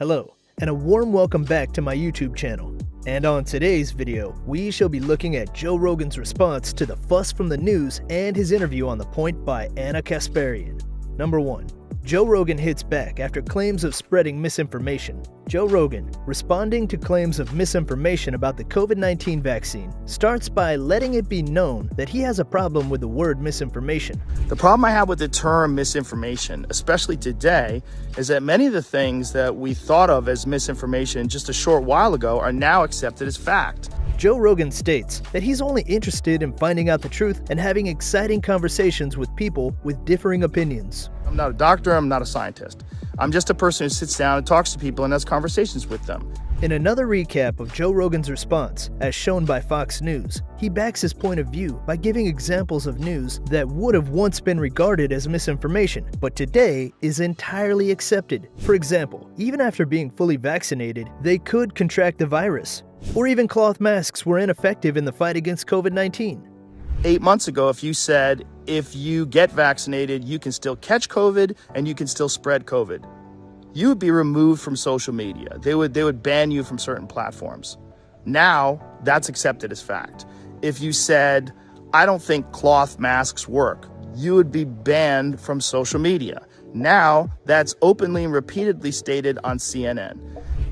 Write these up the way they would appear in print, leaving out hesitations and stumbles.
Hello, and a warm welcome back to my YouTube channel. And on today's video, we shall be looking at Joe Rogan's response to the fuss from the news and his interview on The Point by Ana Kasparian. Number 1. Joe Rogan hits back after claims of spreading misinformation. Joe Rogan, responding to claims of misinformation about the COVID-19 vaccine, starts by letting it be known that he has a problem with the word misinformation. The problem I have with the term misinformation, especially today, is that many of the things that we thought of as misinformation just a short while ago are now accepted as fact. Joe Rogan states that he's only interested in finding out the truth and having exciting conversations with people with differing opinions. I'm not a doctor, I'm not a scientist. I'm just a person who sits down and talks to people and has conversations with them. In another recap of Joe Rogan's response, as shown by Fox News, he backs his point of view by giving examples of news that would have once been regarded as misinformation, but today is entirely accepted. For example, even after being fully vaccinated, they could contract the virus. Or even cloth masks were ineffective in the fight against COVID-19. 8 months ago, if you said, if you get vaccinated, you can still catch COVID and you can still spread COVID, you would be removed from social media. They would ban you from certain platforms. Now, that's accepted as fact. If you said, I don't think cloth masks work, you would be banned from social media. Now, that's openly and repeatedly stated on CNN.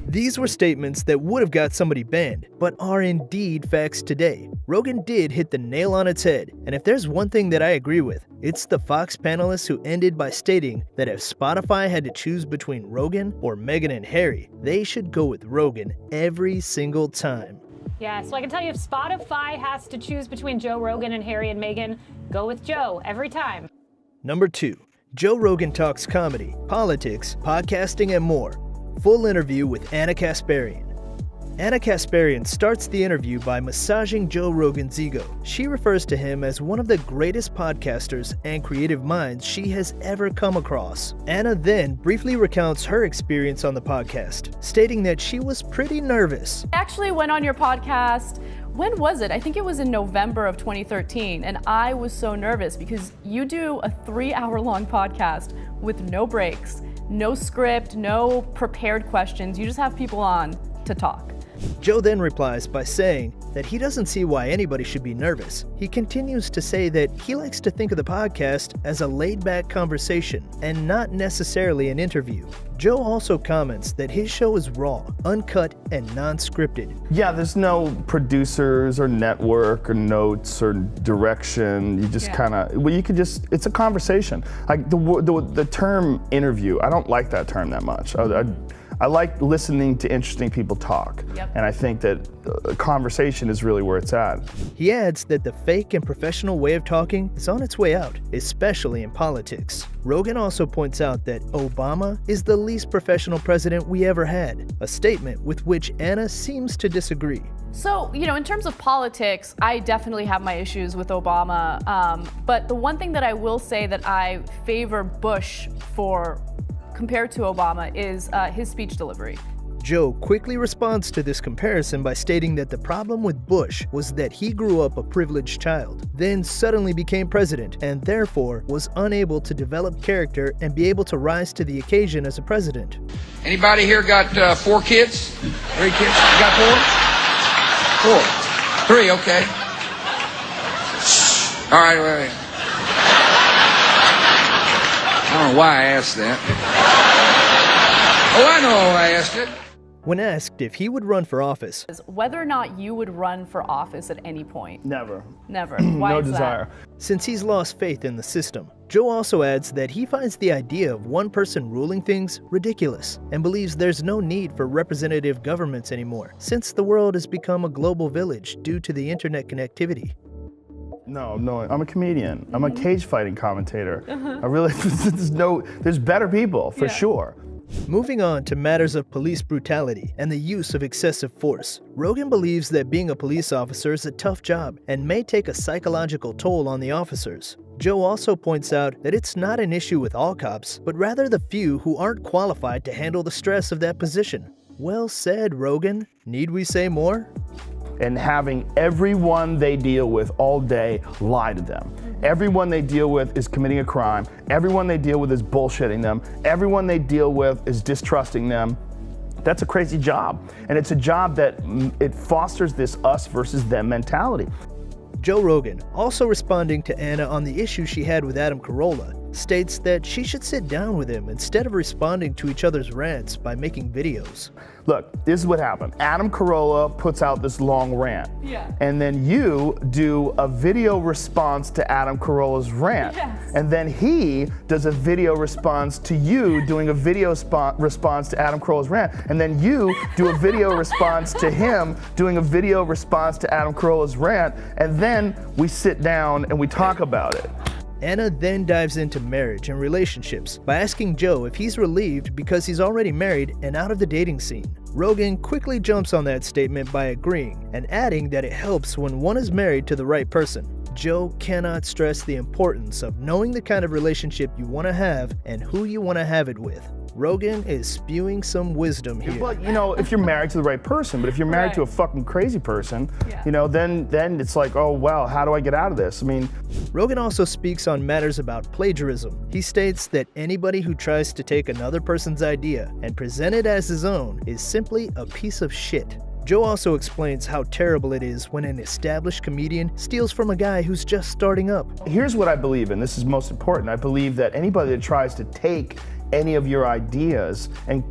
These were statements that would have got somebody banned, but are indeed facts today. Rogan did hit the nail on its head, and if there's one thing that I agree with, it's the Fox panelists who ended by stating that if Spotify had to choose between Rogan or Meghan and Harry, they should go with Rogan every single time. Yeah, so I can tell you if Spotify has to choose between Joe Rogan and Harry and Meghan, go with Joe every time. Number 2. Joe Rogan talks comedy, politics, podcasting, and more. Full interview with Ana Kasparian. Ana Kasparian starts the interview by massaging Joe Rogan's ego. She refers to him as one of the greatest podcasters and creative minds she has ever come across. Ana then briefly recounts her experience on the podcast, stating that she was pretty nervous. I actually went on your podcast, when was it? I think it was in November of 2013, and I was so nervous because you do a 3-hour-long podcast with no breaks, no script, no prepared questions. You just have people on to talk. Joe then replies by saying that he doesn't see why anybody should be nervous. He continues to say that he likes to think of the podcast as a laid-back conversation and not necessarily an interview. Joe also comments that his show is raw, uncut, and non-scripted. Yeah, there's no producers or network or notes or direction. You just it's a conversation. Like the term interview, I don't like that term that much. I like listening to interesting people talk. Yep. And I think that a conversation is really where it's at. He adds that the fake and professional way of talking is on its way out, especially in politics. Rogan also points out that Obama is the least professional president we ever had, a statement with which Ana seems to disagree. So, in terms of politics, I definitely have my issues with Obama, but the one thing that I will say that I favor Bush for compared to Obama is his speech delivery. Joe quickly responds to this comparison by stating that the problem with Bush was that he grew up a privileged child, then suddenly became president, and therefore was unable to develop character and be able to rise to the occasion as a president. Anybody here got 4 kids? 3 kids? You got 4? 4. 3, okay. All right, wait. I don't know why I asked that. Oh, I know why I asked it. When asked if he would run for office, Whether or not you would run for office at any point. Never. Never. Why No is desire. that? since he's lost faith in the system. Joe also adds that he finds the idea of one person ruling things ridiculous and believes there's no need for representative governments anymore, since the world has become a global village due to the internet connectivity. No, I'm a comedian. I'm a cage fighting commentator. I really, there's better people, for sure. Moving on to matters of police brutality and the use of excessive force, Rogan believes that being a police officer is a tough job and may take a psychological toll on the officers. Joe also points out that it's not an issue with all cops, but rather the few who aren't qualified to handle the stress of that position. Well said, Rogan. Need we say more? And having everyone they deal with all day lie to them. Everyone they deal with is committing a crime. Everyone they deal with is bullshitting them. Everyone they deal with is distrusting them. That's a crazy job. And it's a job that it fosters this us versus them mentality. Joe Rogan, also responding to Anna on the issue she had with Adam Carolla, states that she should sit down with him instead of responding to each other's rants by making videos. Look, this is what happened. Adam Carolla puts out this long rant. Yeah. And then you do a video response to Adam Carolla's rant. Yes. And then he does a video response to you doing a video response to Adam Carolla's rant. And then you do a video response to him doing a video response to Adam Carolla's rant. And then we sit down and we talk about it. Anna then dives into marriage and relationships by asking Joe if he's relieved because he's already married and out of the dating scene. Rogan quickly jumps on that statement by agreeing and adding that it helps when one is married to the right person. Joe cannot stress the importance of knowing the kind of relationship you want to have and who you want to have it with. Rogan is spewing some wisdom here. Well, you know, if you're married to the right person, but if you're married to a fucking crazy person, you know, then it's like, oh, well, how do I get out of this? I mean, Rogan also speaks on matters about plagiarism. He states that anybody who tries to take another person's idea and present it as his own is simply a piece of shit. Joe also explains how terrible it is when an established comedian steals from a guy who's just starting up. Here's what I believe, and this is most important. I believe that anybody that tries to take any of your ideas and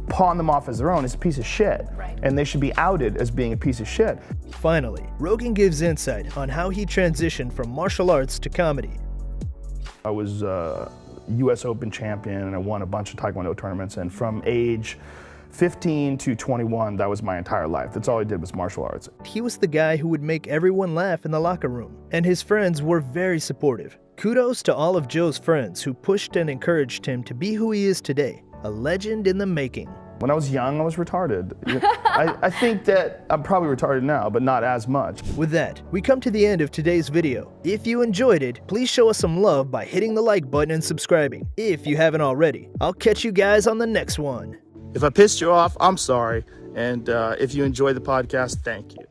pawn them off as their own is a piece of shit. Right. And they should be outed as being a piece of shit. Finally, Rogan gives insight on how he transitioned from martial arts to comedy. I was US Open champion and I won a bunch of Taekwondo tournaments, and from age 15 to 21, that was my entire life. That's all I did was martial arts. He was the guy who would make everyone laugh in the locker room, and his friends were very supportive. Kudos to all of Joe's friends who pushed and encouraged him to be who he is today, a legend in the making. When I was young, I was retarded. I think that I'm probably retarded now, but not as much. With that, we come to the end of today's video. If you enjoyed it, please show us some love by hitting the like button and subscribing, if you haven't already. I'll catch you guys on the next one. If I pissed you off, I'm sorry. And if you enjoy the podcast, thank you.